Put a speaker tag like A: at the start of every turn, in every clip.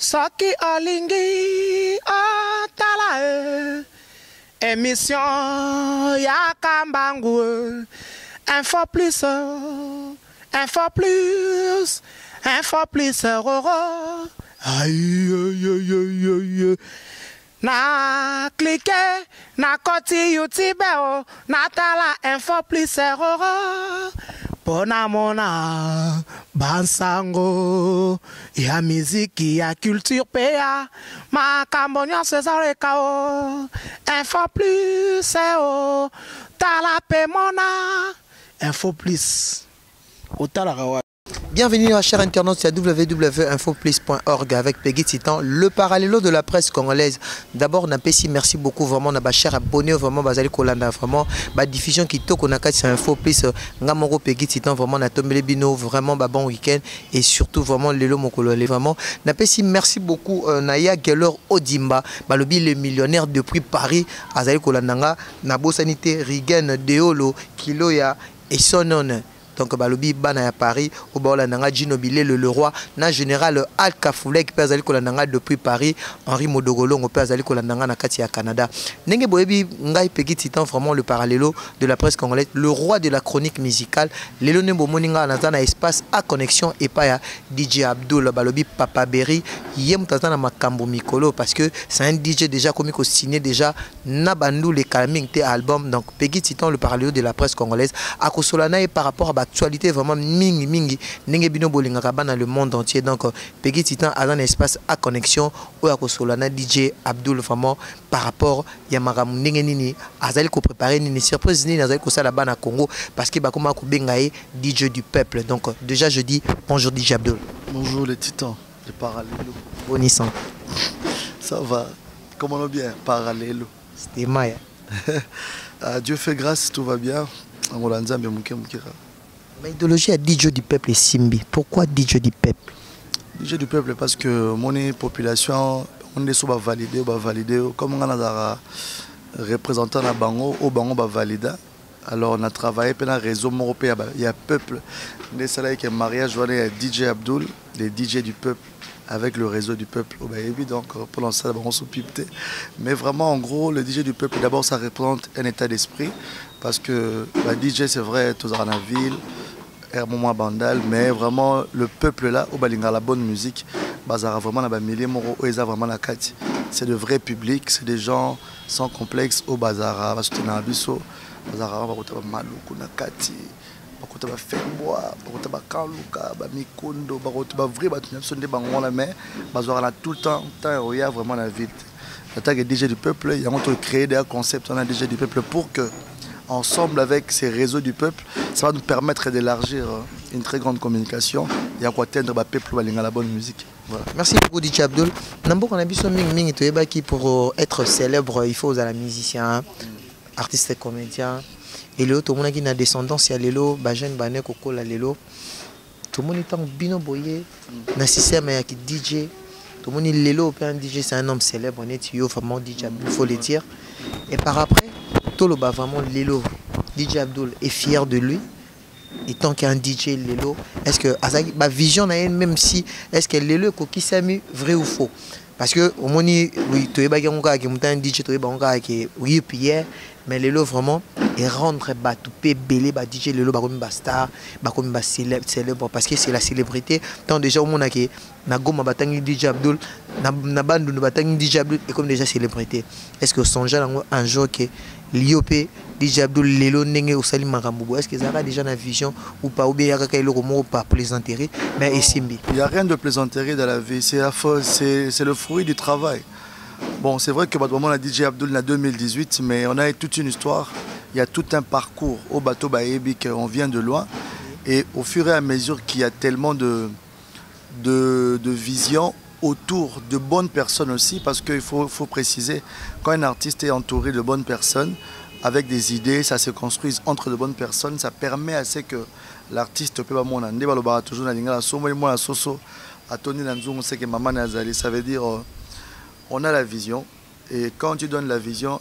A: Soki olingi otala émission ya Kambangu info plus aïe aïe aïe aïe aïe na cliquer na koti YouTube na tala info plus pona mona bansango ya miziki ya culture pea makambo nyonso ezaleka info plus tala pe mona info plus otalaka.
B: Bienvenue chers internautes sur www.infoplus.org avec Peggy Titan, le parallélo de la presse congolaise. D'abord, Napesi, merci beaucoup vraiment, na cher abonné vraiment, Bazali Kolanda, vraiment, la diffusion qui toque on a sur Infoplus, Ngamoro Peggy Titan, vraiment, na Tombele Bino, vraiment, bon week-end et surtout vraiment, Lelo Mokolole, vraiment. Napesi, merci beaucoup, Naya Geller Odimba, Balobi, le millionnaire depuis Paris, Azali Kolandanga, Nabo Sanité, Rigen, Deolo, Kiloya et Sonon. Donc balobi bana à Paris au bord nanga Ginobile le roi na général Al Kafoulek pe azali kolandanga depuis Paris Henri Modogolongo pe azali kolandanga na kati ya Canada ndenge boyebi ngai Peggy Titan vraiment le parallélo de la presse congolaise le roi de la chronique musicale lelo nembo moninga na espace à connexion et pas ya DJ Abdul balobi Papa Berry yem tazana makambo mikolo parce que c'est un DJ déjà comme ko signé déjà na bandu les calming te album donc Peggy Titan le parallélo de la presse congolaise à Kosolana et par rapport à actualité vraiment mingi ndenge bino bolingaka dans le monde entier donc Peggy Titan a un espace à connexion ou à Kosolana DJ Abdul vraiment par rapport ya maramu ndenge nini azali ko préparer nini surprise nini azali ko sala bana Congo parce que bakoma ko bengaye DJ du peuple donc déjà je dis bonjour DJ Abdul.
C: Bonjour les titans, les parallélos.
B: Bonissant.
C: Ça va, comment on va bien, parallélo.
B: C'était Maya.
C: Dieu fait grâce, tout va bien.
B: Ma idéologie à DJ du peuple est Simbi. Pourquoi DJ du peuple?
C: DJ du peuple parce que mon population, on est souvent validé, comme on a représentant à Bango, au Bango va valider. Alors on a travaillé pendant le réseau européen, il y a peuple. Les salariés qui ont mariage, il y a DJ Abdul, les DJ du peuple avec le réseau du peuple. Donc pour l'instant, on se pipe. Mais vraiment, en gros, le DJ du peuple, d'abord, ça représente un état d'esprit. Parce que DJ, c'est vrai, tous dans la ville, un moment bandal, mais vraiment, le peuple là, au Balinga, la bonne musique, bazara vraiment la milliers moro, vraiment la carte. C'est de vrais publics, c'est des gens sans complexe au bazara. Parce que tu as un biseau, bazara, tu as maloukou, na kati. Tu as fait bois, tu as kanluka, mikondo, tu as vrai, tu as tout le temps, il y a vraiment la ville. En tant que DJ du peuple, il y a créé des concepts, on a DJ du peuple pour que ensemble avec ces réseaux du peuple, ça va nous permettre d'élargir une très grande communication et à atteindre le peuple à la bonne musique. Voilà.
B: Merci beaucoup DJ Abdul. Pour être célèbre, il faut aux musiciens, artistes et comédiens. Et le tout le monde qui a descendance, il y a Lelo, Bajen, Banek, Koko, la Lelo. Tout le monde est en bino boyé, na système il y a qui DJ. Tout le monde est Lelo, un DJ, c'est un homme célèbre, on est vraiment DJ Abdul, il faut le dire. Et par après, tout le vraiment Lelo, DJ Abdul est fier de lui. Et tant qu'il y a un DJ Lelo, est-ce que ma vision même si est-ce que Lelo est qui s'est mis vrai ou faux? Parce que au moins oui, tu es un DJ, tu es oui Pierre, mais Lelo vraiment et rendre tout belé DJ Lelo comme star, comme célèbre parce que c'est la célébrité. Tant déjà au monde qui na goma batangi DJ Abdul, na bandu batangi DJ Abdul et comme déjà célébrité. Est-ce que songe un jour que l'IOP DJ Abdul Lelo nenge au sali makambo est-ce que ça a déjà une vision ou pas ou bien il y a pas plaisanterie mais Simbi.
C: Il n'y a rien de plaisanterie dans la vie, c'est le fruit du travail. Bon, c'est vrai que on a DJ Abdul en 2018 mais on a toute une histoire, il y a tout un parcours au bateau Baebi qu'on vient de loin et au fur et à mesure qu'il y a tellement de vision autour de bonnes personnes aussi parce qu'il faut préciser quand un artiste est entouré de bonnes personnes avec des idées, ça se construit entre de bonnes personnes, ça permet à ce que l'artiste peut pas mon andé balobara toujours na lingala somo et moi soso atoni na nzungu c'est que maman nazali ça veut dire on a la vision et quand tu donnes la vision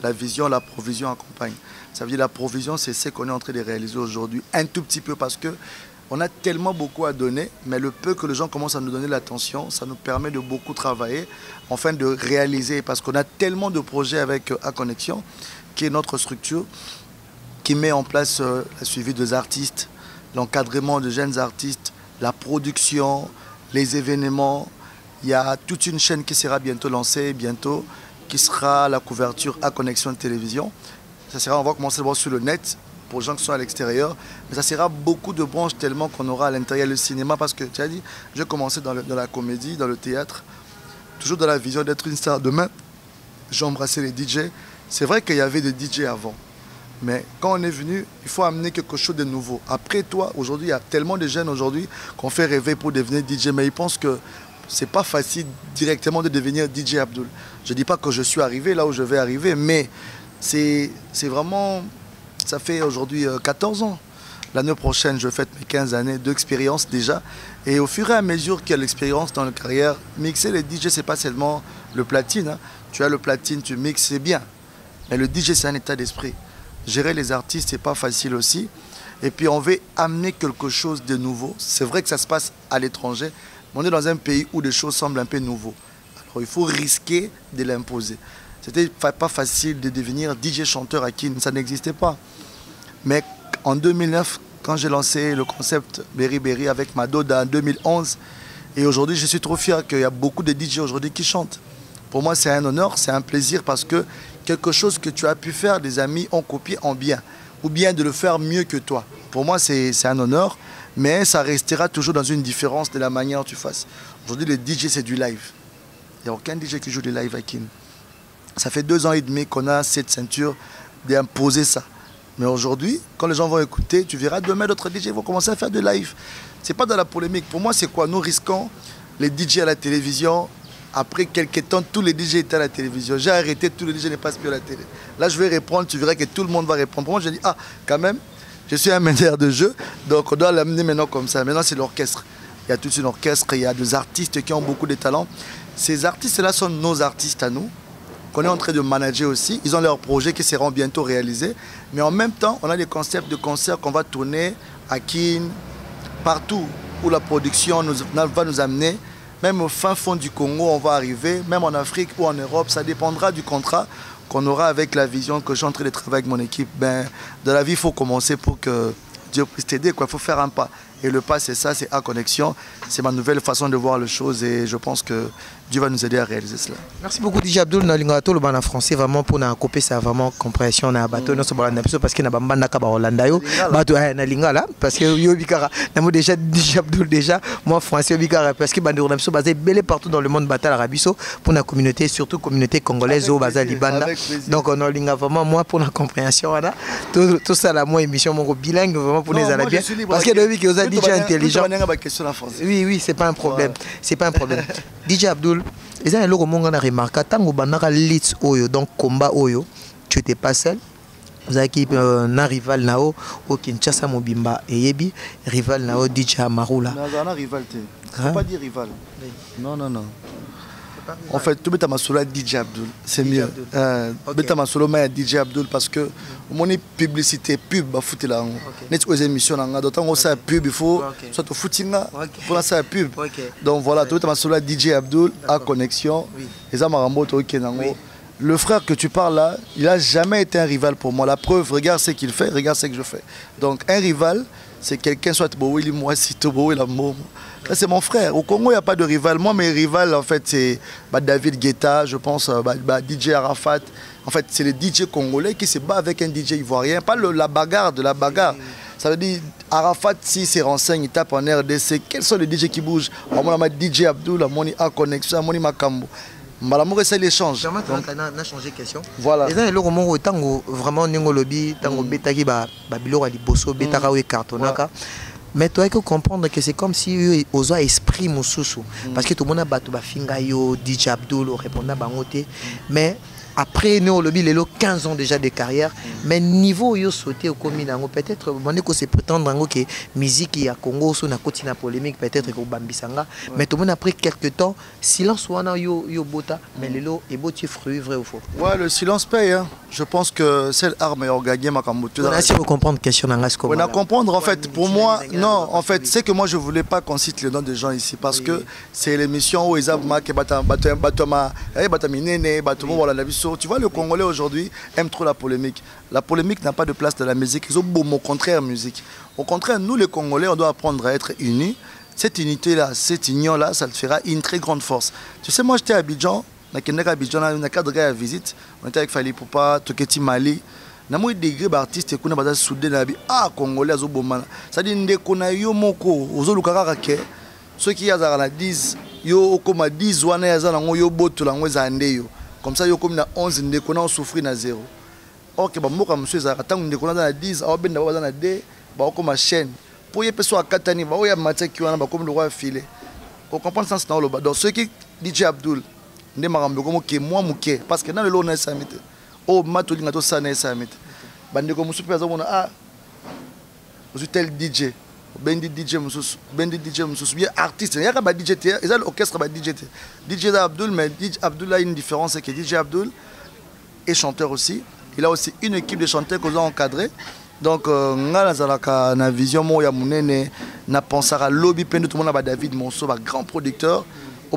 C: la vision, la provision accompagne. Ça veut dire la provision c'est ce qu'on est en train de réaliser aujourd'hui un tout petit peu parce que On a tellement beaucoup à donner, mais le peu que les gens commencent à nous donner l'attention, ça nous permet de beaucoup travailler, enfin de réaliser, parce qu'on a tellement de projets avec A-Connexion, qui est notre structure, qui met en place le suivi des artistes, l'encadrement de jeunes artistes, la production, les événements. Il y a toute une chaîne qui sera bientôt lancée, qui sera la couverture A-Connexion de télévision. On va commencer à voir sur le net, pour les gens qui sont à l'extérieur, mais ça sera beaucoup de branches tellement qu'on aura à l'intérieur le cinéma, parce que tu as dit, je vais commencer dans la comédie, dans le théâtre, toujours dans la vision d'être une star. Demain, j'ai embrassé les DJ. C'est vrai qu'il y avait des DJ avant, mais quand on est venu, il faut amener quelque chose de nouveau. Après toi, aujourd'hui, il y a tellement de jeunes aujourd'hui qu'on fait rêver pour devenir DJ, mais ils pensent que c'est pas facile directement de devenir DJ Abdoul. Je ne dis pas que je suis arrivé là où je vais arriver, mais c'est vraiment... Ça fait aujourd'hui 14 ans. L'année prochaine, je fête mes 15 années d'expérience déjà. Et au fur et à mesure qu'il y a l'expérience dans la carrière, mixer les DJ, ce n'est pas seulement le platine. Hein. Tu as le platine, tu mixes, c'est bien. Mais le DJ, c'est un état d'esprit. Gérer les artistes, ce n'est pas facile aussi. Et puis, on veut amener quelque chose de nouveau. C'est vrai que ça se passe à l'étranger. Mais on est dans un pays où les choses semblent un peu nouveaux. Alors, il faut risquer de l'imposer. C'était pas facile de devenir DJ chanteur à Kin, ça n'existait pas. Mais en 2009, quand j'ai lancé le concept Berry Berry avec Madoda en 2011, et aujourd'hui je suis trop fier qu'il y a beaucoup de DJ aujourd'hui qui chantent. Pour moi c'est un honneur, c'est un plaisir parce que quelque chose que tu as pu faire, des amis ont copié en bien, ou bien de le faire mieux que toi. Pour moi c'est un honneur, mais ça restera toujours dans une différence de la manière dont tu fasses. Aujourd'hui le DJ c'est du live. Il n'y a aucun DJ qui joue du live à Kin. Ça fait 2 ans et demi qu'on a cette ceinture d'imposer ça. Mais aujourd'hui, quand les gens vont écouter, tu verras demain d'autres DJ vont commencer à faire de live. Ce n'est pas dans la polémique. Pour moi, c'est quoi? Nous risquons les DJ à la télévision. Après quelques temps, tous les DJ étaient à la télévision. J'ai arrêté, tous les DJ ne passent plus à la télé. Là, je vais répondre, tu verras que tout le monde va répondre. Pour moi, je dis, ah, quand même, je suis un meneur de jeu, donc on doit l'amener maintenant comme ça. Maintenant, c'est l'orchestre. Il y a toute une orchestre, il y a des artistes qui ont beaucoup de talent. Ces artistes-là sont nos artistes à nous, qu'on est en train de manager aussi. Ils ont leurs projets qui seront bientôt réalisés. Mais en même temps, on a des concepts de concerts qu'on va tourner à Kin, partout où la production va nous amener. Même au fin fond du Congo, on va arriver. Même en Afrique ou en Europe, ça dépendra du contrat qu'on aura avec la vision que je suis en train de travailler avec mon équipe. Ben, dans la vie, il faut commencer pour que Dieu puisse t'aider. Il faut faire un pas. Et le pas, c'est ça, c'est A-Connexion. C'est ma nouvelle façon de voir les choses et je pense que Dieu va nous aider à réaliser cela.
B: Merci beaucoup DJ Abdoul. Nalingato le ban en français vraiment pour na couper ça vraiment compréhension na bateau non so parce que na bamba ka ba Hollanda yo bateau na lingala parce que yo bikara na mo déjà DJ Abdoul déjà moi français bikara parce que bande na biso basé belé partout dans le monde batal arabiso pour la communauté surtout communauté congolaise au bazal libanda. Donc on a linga vraiment moi pour la compréhension là tout ça la moi émission mon bilingue vraiment pour les arabiens parce que le DJ intelligent. Oui oui, c'est pas un problème. C'est pas un problème. DJ Abdoul, les gens ont remarqué tant que leads oyo donc combat oyo, tu n'étais pas seul. Vous avez qui un rival nao au Kinshasa Mobimba et yebi rival nao DJ Amarula.
C: Non, rival faut pas dire rival. Non non non. En fait, tout bêta masolo à DJ Abdoul, c'est mieux. Bêta masolo à DJ Abdoul parce que mon publicité pub ba foutre là. Net aux émissions là, d'autant qu'on ça pub il faut soit au footing là pour lancer la pub. Donc voilà, tout bêta masolo à DJ Abdoul à connexion. Et ça marambo to kenango. Le frère que tu parles là, il a jamais été un rival pour moi. La preuve, regarde ce qu'il fait, regarde ce que je fais. Donc un rival, c'est quelqu'un soit Bowie, moi si Bowie la mort. Là c'est mon frère. Au Congo il n'y a pas de rival. Moi mes rivales en fait c'est David Guetta, je pense DJ Arafat. En fait c'est les DJ congolais qui se battent avec un DJ ivoirien. Pas la bagarre de la bagarre. Ça veut dire Arafat si se renseigne, il tape en RDC. Quels sont les DJ qui bougent? On a DJ Abdoul, on a Connexion, on a Makambo. Malamour essaie l'échange.
B: On a changé de question.
C: Voilà.
B: Et là, le moment où vraiment nous lobby, tango betaki ba bilo ali bosso betaka we cartonaka. Mais toi il faut comprendre que c'est comme si aux esprit mususu parce que tout le monde a battu ba finga yo DJ Abdoul répondant bangoté mais après nous au lobby les 15 ans déjà de carrière mais niveau yo sauté au communango peut-être on est que c'est prétendre que musique ya Congo so na koti na polémique peut-être que bambisanga mais tout le monde après quelques temps silence wana yo bota mais lelo et beau fruit vrai ou faux.
C: Ouais, le silence paye hein. Je pense que c'est l'arme et orgagné ma camboute.
B: On a essayé de comprendre question dans ce
C: on a comprendre en fait. Pour moi, non, en fait, c'est que moi je voulais pas qu'on cite le nom des gens ici parce que c'est l'émission où ils ont marqué tu vois, le Congolais aujourd'hui aime trop la polémique. La polémique n'a pas de place dans la musique. Ils ont beau mot contraire musique. Au contraire, nous les Congolais, on doit apprendre à être unis. Cette unité-là, cette union-là, ça te fera une très grande force. Tu sais, moi j'étais à Abidjan. On a cadre à visite, on était avec Fali Poupa, Toketi Mali. On a eu des degrés d'artistes qui ont soudé dans la vie. Ah, Congolais, c'est-à-dire qu'on a eu moko, ceux qui ont 10, yo comme 10 wana yaza nango yo boto lango zande yo. Comme ça yo comme na 11 ndeko na souffrir na 0. OK, ba moka monsieur za tangu ndeko na 10, awa benda ba na 2, ba ko ma chaîne. Pour y peso akatani ba oya mataki wana ba comme le roi filé. On comprend ça dans le bas. Donc ceux qui DJ Abdul nde makambo ko moke moi moke parce que dans le lot na samite o matoli ngato sana samite bande ko musu peza mona ah ozu tel DJ bendi DJ musu bien artiste ya ka ba DJ te et ça l'orchestre ba DJ te DJ Abdul mais DJ Abdul a une différence c'est que DJ Abdul est chanteur aussi il a aussi une équipe de chanteurs qu'on a encadré donc ngala zalaka na vision mo ya munene na pensara lobby pende tout le monde ba David Monso ba grand producteur.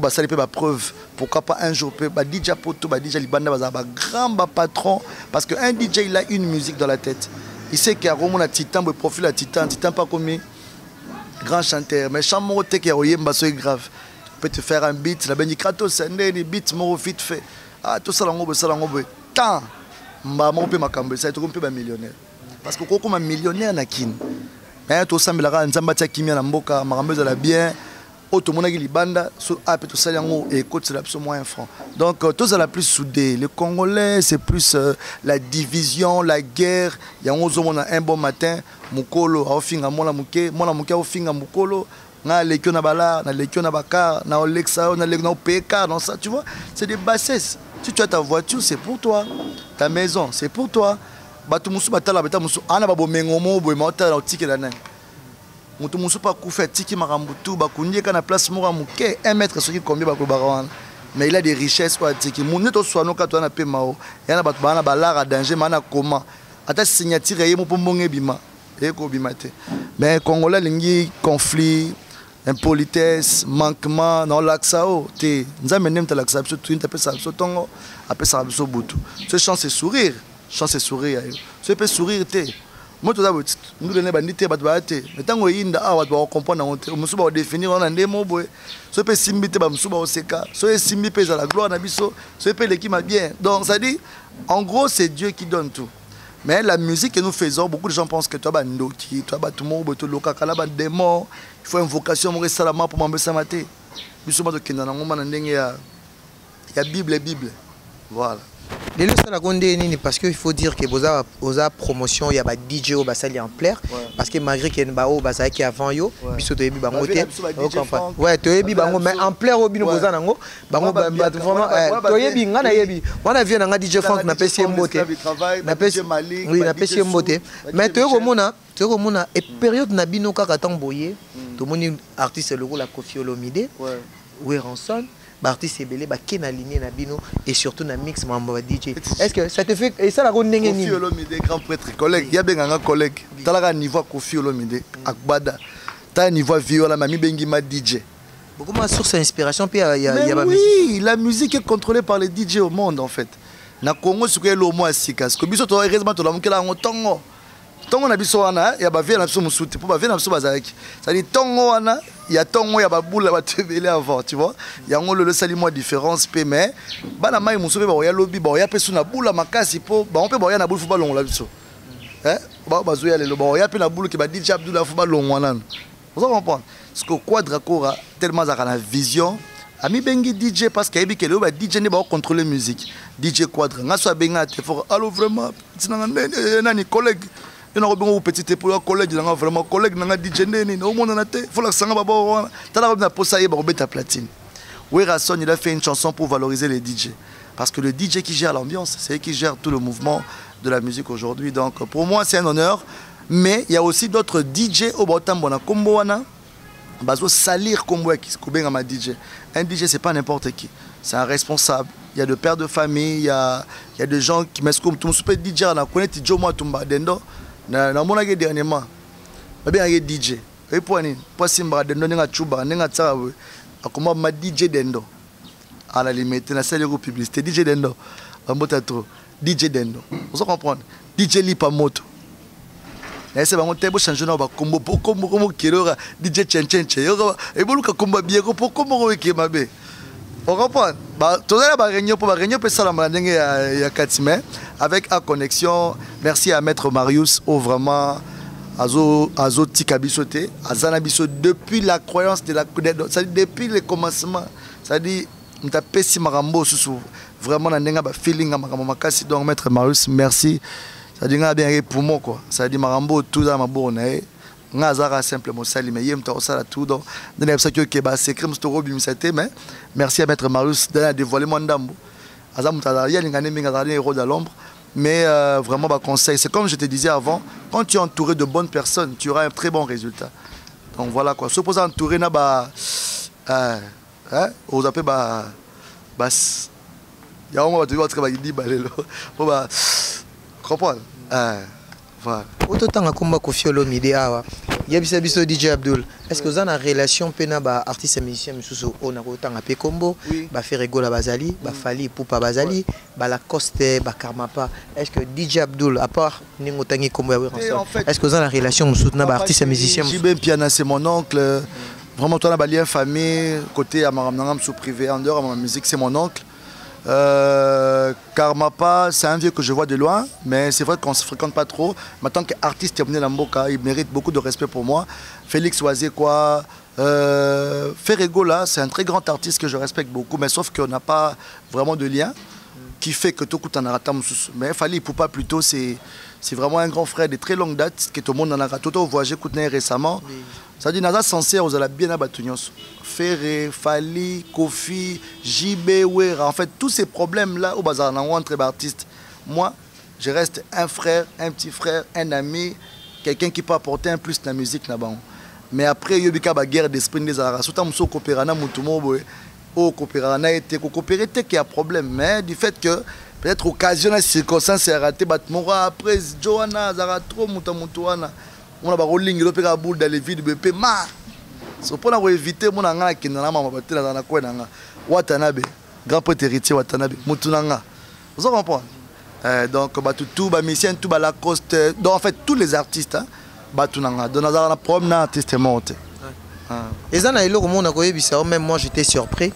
C: Ça peut être preuve. Pourquoi pas un jour DJ Poto, DJ Libanda, un grand patron. Parce qu'un DJ, il a une musique dans la tête. Il sait qu'il y a un titan, il profile à titan pas comme grand chanteur. Mais chanteur qui est grave. Tu peux te faire un beat, la béni kratos, c'est un beat, moro vite fait. Ah, tout ça, tant. Maman peut m'accompagner, ça est un millionnaire. Parce que quand on est millionnaire, mais tout ça, il y a un zambati qui m'a mboka, marambeuse la bien. Tout le monde qui libanda sur app tout ça et écoute c'est absolument un franc. Donc tout ça la plus soudé. Le Congolais c'est plus la division, la guerre. Il y a un bon matin, mukolo a finga mona muke a finga mukolo. Na lekio na bala, na lekio na bakar, na olexa, na lekio na PK, dans ça tu vois. C'est des bassesses. Si tu as ta voiture c'est pour toi, ta maison c'est pour toi. Batu musu batala beta musu ana babo mengomo bo mota na tike la nan. Mutu musu pa koufa tiki marambutu bakunye kana place mora muke 1 mètre ce qui combien bakobarawana mais il a des richesses quoi tiki munne to soano ka to na pe mao yana batu bana balara danger mana comment ata signature ye mo pombonge bima e ko bimate mais congolais lingi conflit impolitesse manquement dans l'axao te nzambe nem ta l'axao tout une tape ça so tongo après ça so butu ce chance sourire ce peut sourire te moi tout d'abord nous donner bandité bat baate mais tango yinda awa ba comprendre on musuba o définir on ndemo boy so pe simbite ba musuba o seka so e simbi pe za la gloire na biso so pe l'équipe ma bien donc ça dit en gros c'est Dieu qui donne tout mais la musique que nous faisons beaucoup de gens pensent que toi ba ndoki toi ba tout monde to loka kala ba démon il faut invocation mo salama pour m'embesa maté biso ba to kenda na ngoma na ndenge ya bible voilà.
B: Les leçons à Gondé parce qu'il faut dire que vous avez promotion il y a des DJ au basali en plaire parce que malgré qu'il y a une bao basali qui avant yo biso to yebi bango te ouais to yebi bango mais en plaire au bino boza nango bango vraiment to yebi ngana yebi wana vient nga DJ Frank na pesi mbote na pesi oui na pesi mbote mais to komona et période na bino kaka tamboyer to moni artiste loko la Koffi Olomide ouais Ranson artiste ebele ba ken aligné na bino et surtout na mix mambo DJ est-ce que ça te fait et ça la ndenge ni
C: Koffi Olomide grand prêtre collègue ya benga collègue talaka niveau Koffi Olomide akbada ta niveau viola mami bengi ma DJ
B: beaucoup ma source d'inspiration puis il y a
C: oui la musique est contrôlée par les DJ au monde en fait na Congo ce que lo mo asika ce que biso to heureusement to la mukela ngotongo tongo na biso wana ya ba vie na biso musuti po ba vie na biso bazaki ça dit tongo wana ya tongo ya ba boule ba tebele avant tu vois ya ngolo le sali moi différence pe mais bana mai musupe ba ya lobby ba ya pesu na boule makasi po ba on pe ba ya na boule fo ba longo la biso ba zo ya le ba ya pe na boule ke ba DJ Abdul fo ba longo wana vous comprenez ce que Quadra Kora tellement ça na vision ami bengi DJ parce que ebi kele ba DJ ne ba contrôler musique DJ Quadra ngaso benga te fort allo vraiment tinanga nani collègue et nous avons un petit pour collègue, vraiment collègue, nous avons dit Jenny, au monde il faut la sanger d'abord. Tu as la posa et ta platine. Oui, Rasson, il a fait une chanson pour valoriser les DJ, parce que le DJ qui gère l'ambiance, c'est lui qui gère tout le mouvement de la musique aujourd'hui. Donc pour moi c'est un honneur, mais il y a aussi d'autres DJ au Botam Bona Kombo wana, bazo salir Kombo qui se ma DJ. Un DJ c'est pas n'importe qui. c'est un responsable. Il y a des pères de famille, il y a des gens qui m'excluent. Tout le monde peut DJ, on a connu DJ moi Tumba Dendo. Na mon agé dernièrement. Bien agé DJ. Et pour ni, pour Simba Dendo n'enga chuba, n'enga tsawe. Akoma ma DJ Dendo. À la limite, na salle de publicité DJ Dendo. Ambota trop. DJ Dendo. Vous comprenez? DJ Lipa Moto. C'est bon, tu as changé de combo pour comme Kirora, DJ Chenchenche. Et bon, combo bien pour comme Kimabe. On comprend. Tout à l'heure, réunion pour réunion, peut ça la il y a 4 semaines avec la connexion. Merci à Maître Marius, au vraiment Azo Tikabisote, Azanabiso depuis la croyance de la c'est-à-dire depuis le commencement. C'est-à-dire, on t'a pessi Marambo sous vraiment on a feeling à Maramokasi. Donc Maître Marius, merci. Ça dit bien pour moi quoi. Ça dit Marambo tout dans ma bonne. Ngazara simplement sali mais yem ta sala tout donc dans les que ba secret mstoro bimisate mais merci à Maître Marius de dévoiler mon ndambo. Azam tadaria ngane minga héros de l'ombre mais vraiment ba conseil c'est comme je te disais avant quand tu es entouré de bonnes personnes tu auras un très bon résultat. Donc voilà quoi. Se poser entouré na ba aux appels ba bas ya on va te voir très ba dit balelo. Ba comprendre voilà.
B: Autant combat Koffi Olomide awa. Yebisa biso DJ Abdul. Est-ce que vous avez une relation pena ba artiste et musicien mususu on a autant apé combo ba Ferrego la Bazali, ba Fali Poupa Bazali, ba la Coste, ba Karmapa. Est-ce que DJ Abdul à part ningotangi combo ya est-ce que vous avez une relation mususu na ba artiste et musicien?
C: Jibem Piana c'est mon oncle. Vraiment toi na ba lien famille côté Amaram Nangam sous privé en dehors de ma musique c'est mon oncle. Karmapa, c'est un vieux que je vois de loin, mais c'est vrai qu'on ne se fréquente pas trop. Mais en tant qu'artiste, il mérite beaucoup de respect pour moi. Félix Oisé, quoi. Ferrego, là, c'est un très grand artiste que je respecte beaucoup, mais sauf qu'on n'a pas vraiment de lien qui fait que tout coûte en aratam. Mais Fali Poupa, plutôt, c'est vraiment un grand frère de très longue date, qui est au monde en aratam. Tout au voyagé récemment. Ça dit, Naza sincère, vous allez bien abattre. Ferré, Fali, Kofi, JB, Wera, en fait, tous ces problèmes-là, au bazar, entre artistes. Moi, je reste un frère, un petit frère, un ami, quelqu'un qui peut apporter un plus dans la musique là-bas. Mais après, il y a une guerre d'esprit des Arabes. Surtout, on coopérana, on coopérana, coopérer, qui a problème. Mais du fait que, peut-être, occasionnel, circonstance, c'est raté, après, Johanna, Zara, trop, Moutamoutouana. On a rolling le pega boule dans les vides BP ma so pour éviter mon anga qui na mama batela na ko na Watanabe grand pote héritier Watanabe mutunanga vous comprenez donc batutu ba musicien tout ba la coste donc en fait tous les artistes batunanga donc na problème na artiste monte
B: et ça na eloko mona ko yebisa même moi j'étais surpris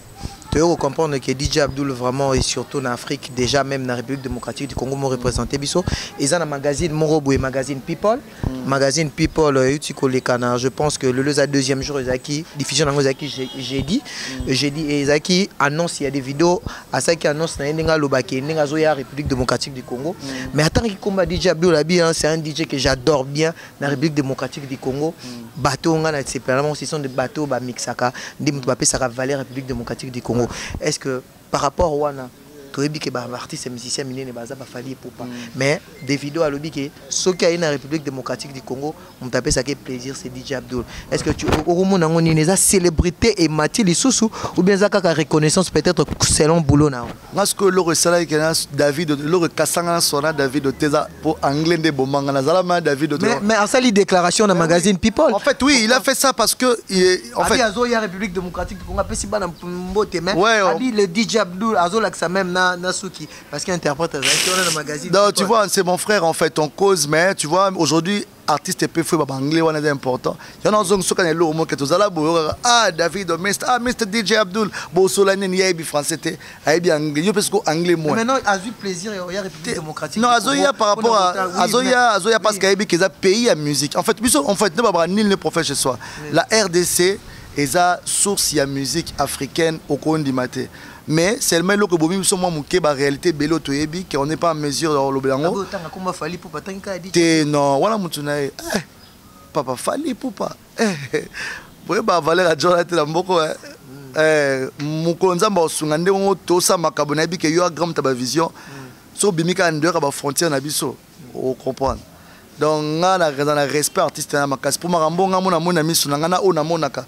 B: tu veux comprendre que DJ Abdul vraiment et surtout en Afrique déjà même dans la République démocratique du Congo m'ont représenté biso et ça dans magazine Morobo et magazine People je pense que le deuxième jour Ezaki diffusion dans Ezaki j'ai dit Ezaki annonce il y a des vidéos à ça qui annonce na ndenga lobaki ndenga zoya République démocratique du Congo mais attends qu'il combat DJ Abdul Abi c'est un DJ que j'adore bien dans la République démocratique du Congo bateau on a c'est vraiment ce sont des bateaux ba mixaka ndim ba pesa valer République démocratique du Congo. Est-ce que par rapport au Wana, tu as dit que les artistes et musiciens ne Fali Poupa, mais des vidéos à l'objet que ceux qui sont dans la République démocratique du Congo, on t'appelle ça qui est plaisir, c'est DJ Abdul. Est-ce que tu as une célébrité et Mathilde Soussou ou bien ça a reconnaissance peut-être selon boulot na?
C: Parce que le salaire que David, le Kassanga sona David Oteza pour anglais de Bomanga Nazalama David Oteza.
B: Mais en ça les déclarations dans le magazine People.
C: En fait oui, il a fait ça parce que
B: en fait il y a République démocratique du Congo, si ban mbote mais le DJ Abdul Azolak ça même Nasuki parce qu'il interprète dans le magazine.
C: Non, tu vois, c'est mon frère en fait, on cause, mais tu vois, aujourd'hui, artiste et fait anglais, on est important. Il y en a qui sont David, Mr. DJ Abdul, Bolsolane, Niabi français, Niabi anglais, parce que anglais moi.
B: Maintenant, Azu plaisir, il y a République démocratique.
C: Non, Azoya par rapport à Azoya parce qu'il y a des pays à musique. En fait, nous pas nul ne professe chez soi. La RDC est la source de musique africaine au Condi Maté. Mais c'est le même que Bomi sommes la réalité bélo toyebi qu'on n'est pas en mesure de le blanco. Non, voilà mutunae. Papa Fali Poupa. Vous ba Valère Jonathan Lamboko. Mukonza ba sungande ngo to sa makabona bi ke yo grand ta vision. So bimika ndeur ba frontière na biso. On comprend. Donc nga na respect artiste na makasi pour marambo nga mona misu na nga na ona monaka.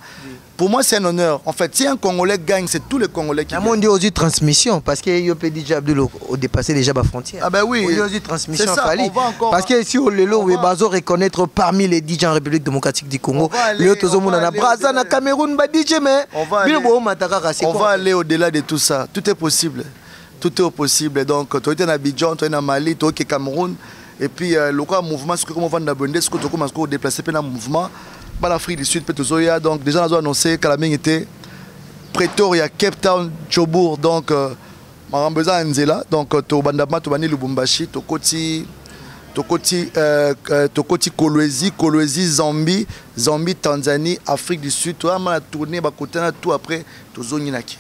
C: Pour moi c'est un honneur. En fait, si un Congolais gagne, c'est tous les Congolais qui gagnent.
B: On dit aussi transmission parce que Yopé DJ Abdul au dépassé déjà la frontière.
C: Ah ben oui.
B: On dit aussi transmission
C: ça,
B: Fali.
C: encore,
B: parce que si on le lot on va reconnaître parmi les DJ en République démocratique du Congo, les autres hommes na Brazza na Cameroun ba DJ mais
C: on va aller au-delà de tout ça. Tout est possible. Tout est possible. Donc tu es en Abidjan, tu es en Mali, tu es au Cameroun et puis le mouvement ce que comment on va d'abonder ce que tu commences à déplacer dans le mouvement. L'Afrique du Sud, donc déjà on a annoncé que la main était Pretoria, Cape Town, Jobour, donc Marambeza Nzela, donc Bandama, Tobani Lubumbashi, Tokoti Kolwezi, Zambie, Tanzanie, Afrique du Sud, tout a tourné, tout après, tout zone naki.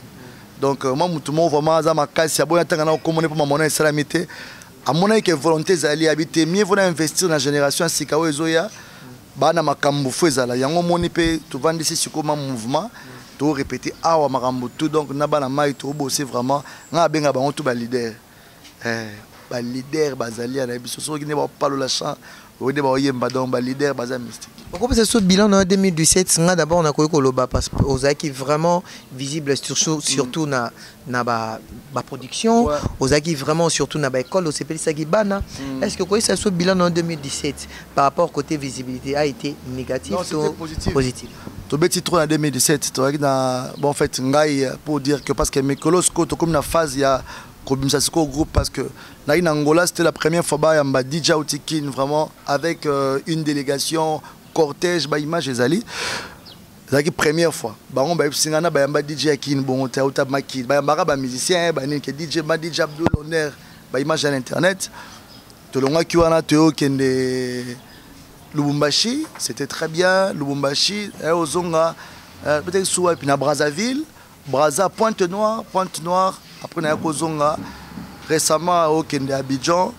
C: Donc moi, tout le monde vraiment à ma casse, si aboya tangana commander pour ma monnaie salamité, à mon avis que volonté d'aller habiter, mieux vaut investir dans la génération Sikawa Zoya. Bana makambo fezala yango moni pe to vandi si sikoma mouvement to répéter awa makambo tout donc na bana mai to bosser vraiment nga benga bango tout ba leader bazali na biso so ki ne ba palo la chant o de ba yemba donc ba leader baza mystique.
B: Pourquoi c'est ce bilan en 2017 nga d'abord on a koyiko loba parce que ozaki vraiment visible surtout na ba production ozaki vraiment surtout na ba école au CPL Sagibana. Est-ce que quoi ça ce bilan en 2017 par rapport au côté visibilité a été négatif ou positif?
C: To beti trop en 2017 to na bon en fait ngai pour dire que parce que Mekolosko to comme na phase ya au groupe parce que là en Angola c'était la première fois bah yamba DJ Outikin vraiment avec une délégation cortège bah image ezali la première fois bah on bah singana bah yamba DJ Akin bon ta maki bah yamba ba musicien bah ni que DJ Abdul honneur bah image à l'internet to longa ki wana to kende Lubumbashi c'était très bien Lubumbashi ozonga peut-être soit puis na Brazzaville Brazza Pointe-Noire après on a kozonga récemment au Kende Abidjan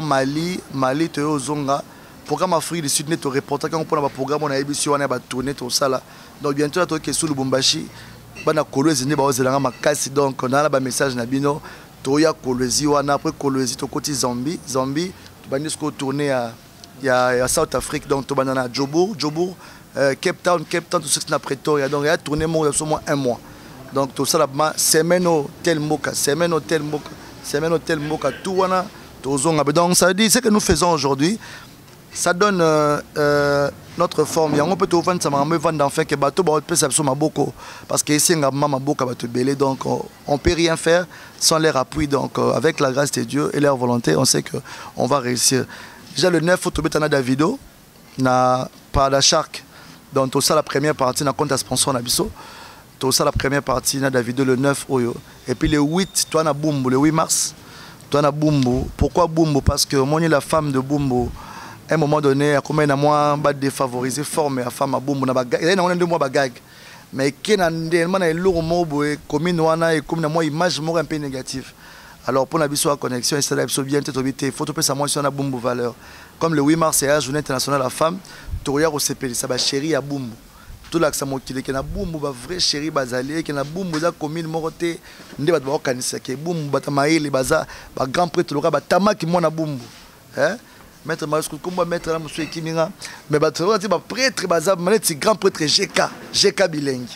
C: Mali te ozonga programme Afrique du Sud net reporter quand on prend un programme on a émission on a tourner tout ça là donc bientôt to ke sous Lubumbashi bana Kolwezi ne ba ozelanga makasi donc on a là message na bino to ya Kolwezi wana après Kolwezi to côté Zambie bani ce tourner à South Afrique donc to bana na Jobour Cape Town tout ce qui est Pretoria donc il y a tourné au moins un mois donc tout ça là semaine tel moka tout wana donc ça veut dire ce que nous faisons aujourd'hui ça donne notre forme on peut tout vendre ça me vendre enfin que bateau ba peut ça beaucoup parce que ici ngama maboka bateau belé donc on peut rien faire sans leur appui donc avec la grâce de Dieu et leur volonté on sait que on va réussir déjà le 9 faut tomber dans Davido na par la Shark. Donc tout ça la première partie na compte sponsor na biso. Tout ça la première partie na Davido le 9 oyo et puis le 8 toi na Bumbu le 8 mars. Toi na Bumbu. Pourquoi Bumbu parce que moi la femme de Bumbu à un moment donné a combien na moi ba défavoriser former la femme à Bumbu na bagag. Il y a on 2 mois bagag. Mais kena ndellement na lourd mobo et commune wana et comme na moi image mo un peu négative. Alors pour la biso connexion et ça la biso bien il faut topé ça moi sur na Bumbu valeur. Comme le 8 mars c'est la journée internationale de la femme. Toria au CPL ça va chéri à Bumbu tout là que ça mokile que na Bumbu ba vrai chéri bazali que na Bumbu za commune moroté ndé ba kanisa ke Bumbu bata maïli baza ba grand prêtre loka ba tamaki mona Bumbu hein maître Marusco comme maître la monsieur Kiminga mais ba prêtre baza maître grand prêtre GK bilingue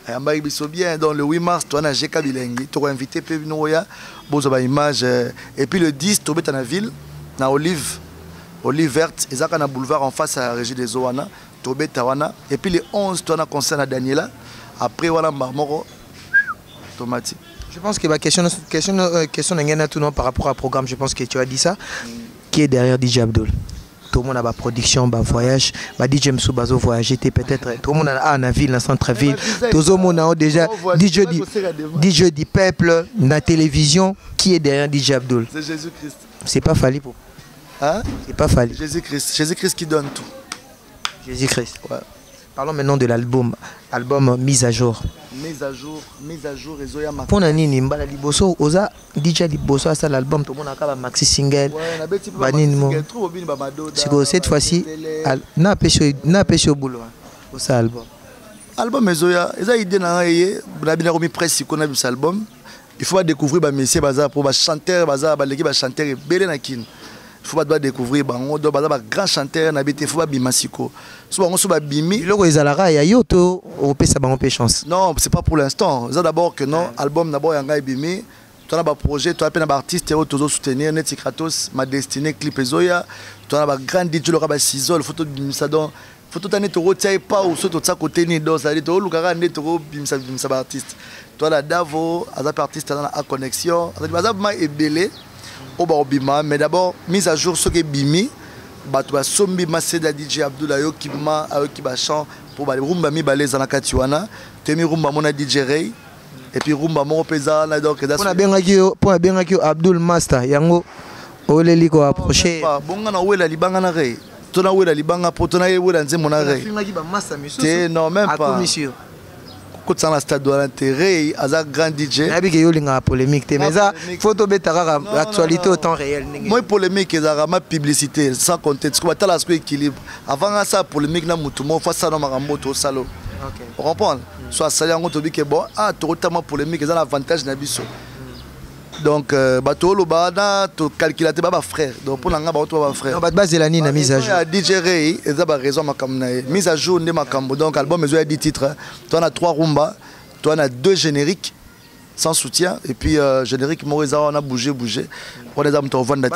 C: Ambaï biso bien dans le 8 mars toi na GK bilingue tu vas inviter pe noya bozo ba image et puis le 10 tu beta na ville na Olive verte, et ça na boulevard en face à la régie des Oana, Tobé Tawana. Et puis les 11, tu as un concert à Daniela. Après, voilà, Marmoro, Tomati.
B: Je pense que la question tout par rapport au programme, je pense que tu as dit ça. Qui est derrière DJ Abdul? Tout le monde a la production, le voyage, DJ Msou Bazo voyager, peut-être. Tout le monde a la ville, la centre-ville. Tout le monde a déjà DJ du peuple, la télévision. Qui est derrière DJ Abdul?
C: C'est Jésus-Christ.
B: C'est pas Fali pour.
C: Hein?
B: C'est pas Fali.
C: Jésus-Christ qui donne tout.
B: Jésus-Christ. Ouais. Parlons maintenant de l'album Mise à jour.
C: Mise à jour, et Zoya Maka.
B: Pour Nani, Mbala Liboso, Oza, DJ Liboso, ça l'album, tout le monde a maxi single. Cette fois-ci, n'a pêché au boulot. Pour ça, album.
C: Album Zoya, ils ont idée dans la remis presse qu'on a vu cet album. Il faut découvrir les messieurs pour chanter, l'équipe chanter, Bélé Nakin. Il faut pas découvrir bango do baza ba grand chanteur na bité faut pas bimasiko so bango so ba bimi
B: loko ezalaka ya yoto opesa bango pe chance.
C: Non, c'est pas pour l'instant. Ça d'abord que non, album d'abord yanga bimi, toi na ba projet, toi peine ba artiste et toujours soutenir Neti Kratos, ma destinée clip ezoya, toi na ba grand DJ le ba Sizol, photo bimisa don, photo tane to rotia pas ou so to tsa côté ni do ça dit to lukara ne to bimisa ba artiste. Toi la Davo, azap artiste dans la connexion, azap ma ebele au ba bima, mais d'abord mise à jour ce que bimi, ba to ba sombi ma seda DJ Abdoulaye qui ma qui ba chant pour ba rumba mi balé za na katiwana, temi rumba mona DJ Ray et puis rumba mo pesa na donc
B: pour na benga ki Abdul Master yango oleli ko approcher
C: bonga na wela libanga na Ray to na wela libanga po to na wela nzemo na Ray non même pas quand ça na stade de l'intérêt aza grand DJ
B: na biki yo linga polémique mais ça photo betara actualité au temps réel
C: moi polémique ezara ma publicité sans contexte ko batala ce équilibre avant ça polémique na mutu mo fa ça na makambo to salo OK on comprend soit ça yango to bike bon ah to tellement polémique ezana avantage na biso donc bato lo bana to calculater ba frère donc pour nga ba to ba frère
B: non ba bazelani na mise à jour
C: DJ Ray eza ba raison makambo na mise à jour nde makambo donc album ezo ya 10 titres toi na 3 rumba toi na 2 génériques sans soutien et puis générique Moreza on a bougé on les a mis au vent de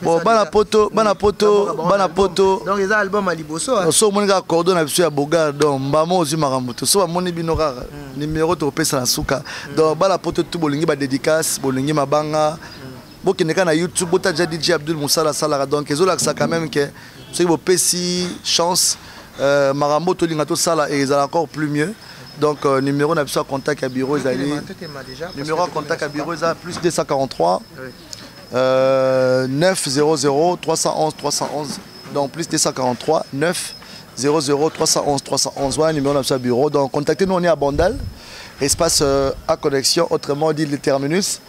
C: bon bana poto
B: donc les albums à liboso
C: so mon gars cordon na biso ya boga donc mbamo ozi makambuto so moni bino rara numéro to pesa na suka donc bana poto tout bolingi ba dédicace bolingi mabanga bokendeka na YouTube bota déjà DJ Abdul Moussala Salara donc ezola ça quand même que ceux qui pesi chance marambo to linga to sala et ils ont encore plus mieux. Donc numéro n'a pas contact à bureau numéro contact à bureau plus 243 900 311 311 donc plus 243 900 311 311 voilà numéro n'a pas bureau donc contactez-nous on est à Bandal espace à connexion autrement dit le terminus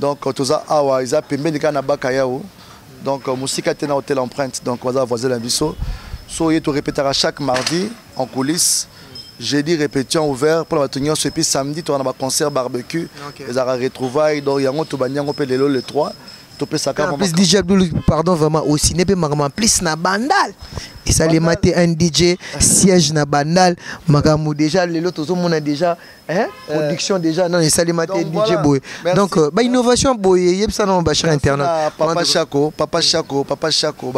C: donc toza awa isa pembe nika na bakayao donc musika tena hôtel empreinte donc on va voisin la biso so yeto répétera chaque mardi en coulisses. Jeudi répétition ouvert pour la tenir ce puis samedi tu as un concert barbecue les ara retrouvailles donc yango to banyango pe lelo le 3 to pe saka
B: plus DJ Abdul pardon vraiment aussi ne pe makama plus na Bandal et ça les maté un DJ siège na Bandal makamu déjà lelo to mona déjà hein production déjà non et ça les maté DJ boy donc ba innovation boy yeb ça non ba cher internet
C: papa Chako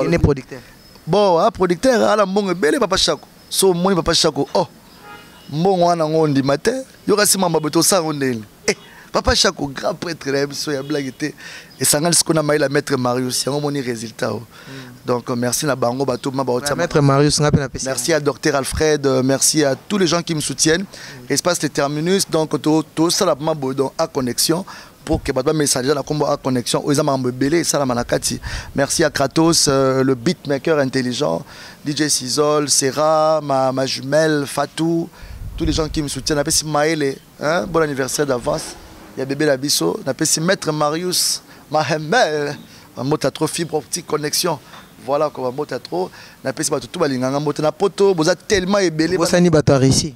B: il est producteur
C: bon ah producteur ala mbongo belé papa Chako so moni papa Chako oh mbongo wana ngondi matin yoka sima maboto sa ngondeli papa Chako grand prêtre la biso ya blague te et sangal ce qu'on a maïla maître Marius yango moni résultat donc merci na bango bato ma ba
B: maître Marius
C: merci à docteur Alfred merci à tous les gens qui me soutiennent espace le terminus donc to sala ma bodon à connexion pour que bato messager na combo à connexion aux amambes belé sala manakati merci à Kratos le beatmaker intelligent DJ Sizol Serra ma jumelle Fatou tous les gens qui me soutiennent n'appelle Maëlle hein bon anniversaire d'avance il y a bébé Labisso n'appelle maître Marius Mahemel un mot à trop fibre optique connexion voilà comme un mot à trop n'appelle pas tout balinganga mot na poto vous êtes tellement ébélé
B: vous sani batari ici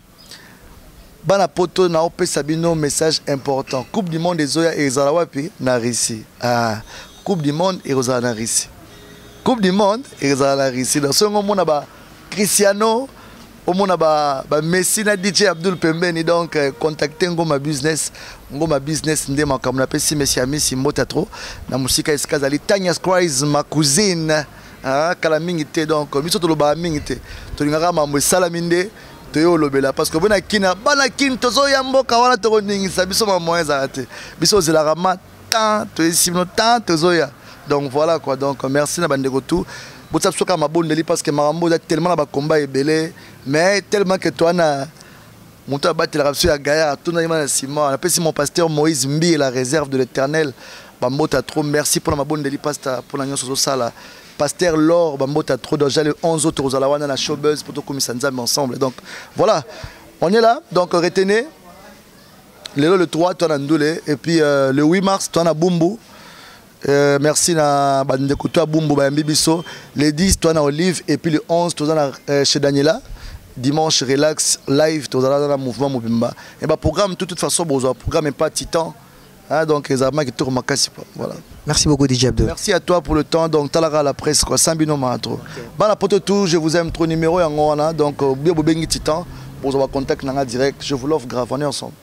C: bana poto na opé sabino message important coupe du monde des oya et zalawapi na Russie ah coupe du monde et Rosa na Russie coupe du monde et Rosa na Russie dans ce moment ba Cristiano au monde ba Messi na DJ Abdul Pembeni donc contacter ngoma business ndé makamna na pesi Messi ami si mota trop na musika eskazali Tanya Squires ma cousine ah kala mingité donc miso to lo ba mingité to ngaka mambo salaminde to lobela parce que bana kin tozo ya mboka wana to ningisa biso ma moyen zarate biso zelaka matin to esimo tant tozo ya donc voilà quoi donc merci na bandeko tout botsa soka mabondeli parce que marambo a tellement na ba combat ebelé mais tellement que toi na monta battre la rapso ya Gaïa tout na na Simon appelle mon pasteur Moïse Mbi la réserve de l'Éternel ba mota trop merci pour la mabondeli pasteur pour la nyonso sala pasteur Laure ba mota trop déjà le 11 autres aux alawana na showbuzz pour to komisa nzambe ensemble donc voilà on est là donc retenez le 3 toi na Ndoulé et puis le 8 mars toi na Bumbu merci na bandeko toi Bumbu ba Mbibiso le 10 toi na Olive et puis le 11 toi na chez Daniela dimanche relax live toi dans le mouvement Mobimba et bah programme de toute façon bon programme pas Titan Donc les armes qui tournent ma casse. Voilà.
B: Merci beaucoup DJ Abdou.
C: Merci à toi pour le temps. Donc Talara la presse quoi, Sambino Mahatro. Bah la poto tout, je vous aime trop numéro en Goana. Donc bien Bengi Titan pour avoir contact nanga direct. Je vous l'offre grave, on est ensemble.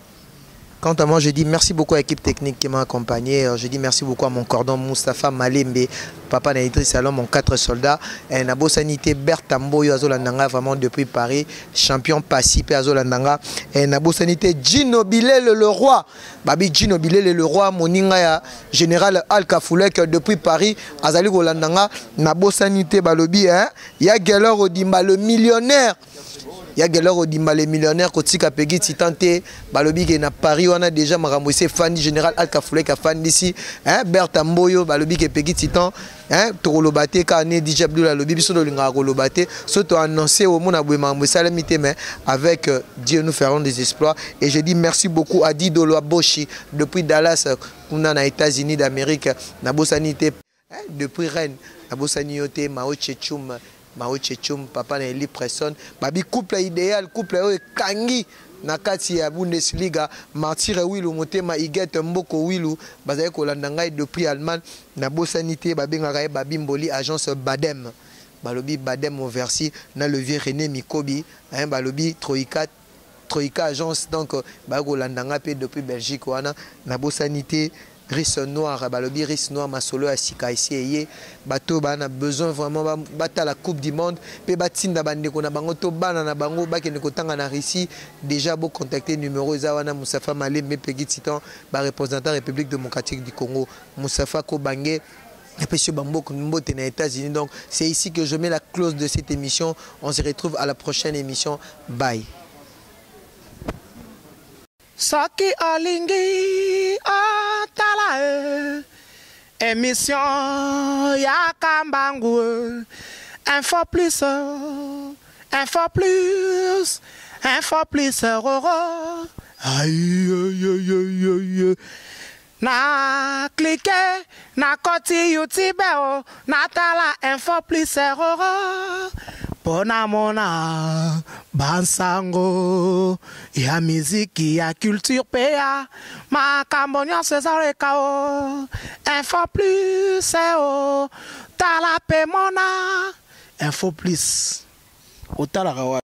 B: Quant à moi, je dis merci beaucoup à l'équipe technique qui m'a accompagné. Je dis merci beaucoup à mon cordon Moustapha Malembe, Papa Naïdri Salom, mon 4 soldats. Et Nabo Sanité Bertamboyo Azolandanga, vraiment depuis Paris, champion Passy Azolandanga. Et Nabo Sanité Gino Bilel le roi. Babi Gino Bilel le roi, Moninga général Alka Foulek depuis Paris, Azali Golandanga. Nabo Sanité Balobi, il y a Gelor Odimba le millionnaire. Il y a Gelor Odimba les millionnaires Kotika Peggy Titante Balobi qui est à Paris on a déjà Maramoussé Fanny général Alka Foulek a fan d'ici Bertha Mboyo Balobi qui est Peggy Titan Torolobate Kane DJ Abdou la lobi biso dolinga Rolobate surtout annoncé au monde aboué Maramoussé Salamité mais avec Dieu nous ferons des exploits et je dis merci beaucoup à Didolo Boshi depuis Dallas on a aux États-Unis d'Amérique Nabo Sanité depuis Rennes Nabo Sanioté Mao Tchetchoum Mao Tchetchoum, papa na Eli Presson, babi couple idéal, couple kangi nakati ya Bundesliga, Martyr Wilu motema Iget Mboko Wilu, bazali kolanda ngai depuis Allemagne, na bosanité babi ngaka babi mboli agence Badem. Balobi Badem au Versi, na levier René Mikobi, balobi Troika agence donc ba kolanda ngai depuis Belgique wana na bosanité Rice noir, balobi rice noir, masolo à Sika ici, bateau a besoin vraiment battre la Coupe du Monde, pe batinda bande ko na bango to bana na bango ba kene ko tanga na Russie, déjà beau contacter numéro Zawana Moustapha Malembe Peggy Titan, ba représentant République démocratique du Congo, Moustapha Kobange. Et puis sur Bambo aux États-Unis. Donc c'est ici que je mets la close de cette émission. On se retrouve à la prochaine émission. Bye.
A: Soki olingi otala émission ya kambangu info plus roro aïe na cliquer na koti YouTube na tala info plus roro pona mona bansango ya miziki ya culture pea makambo nyonso ezaleka info plus tala pe mona info plus otalaka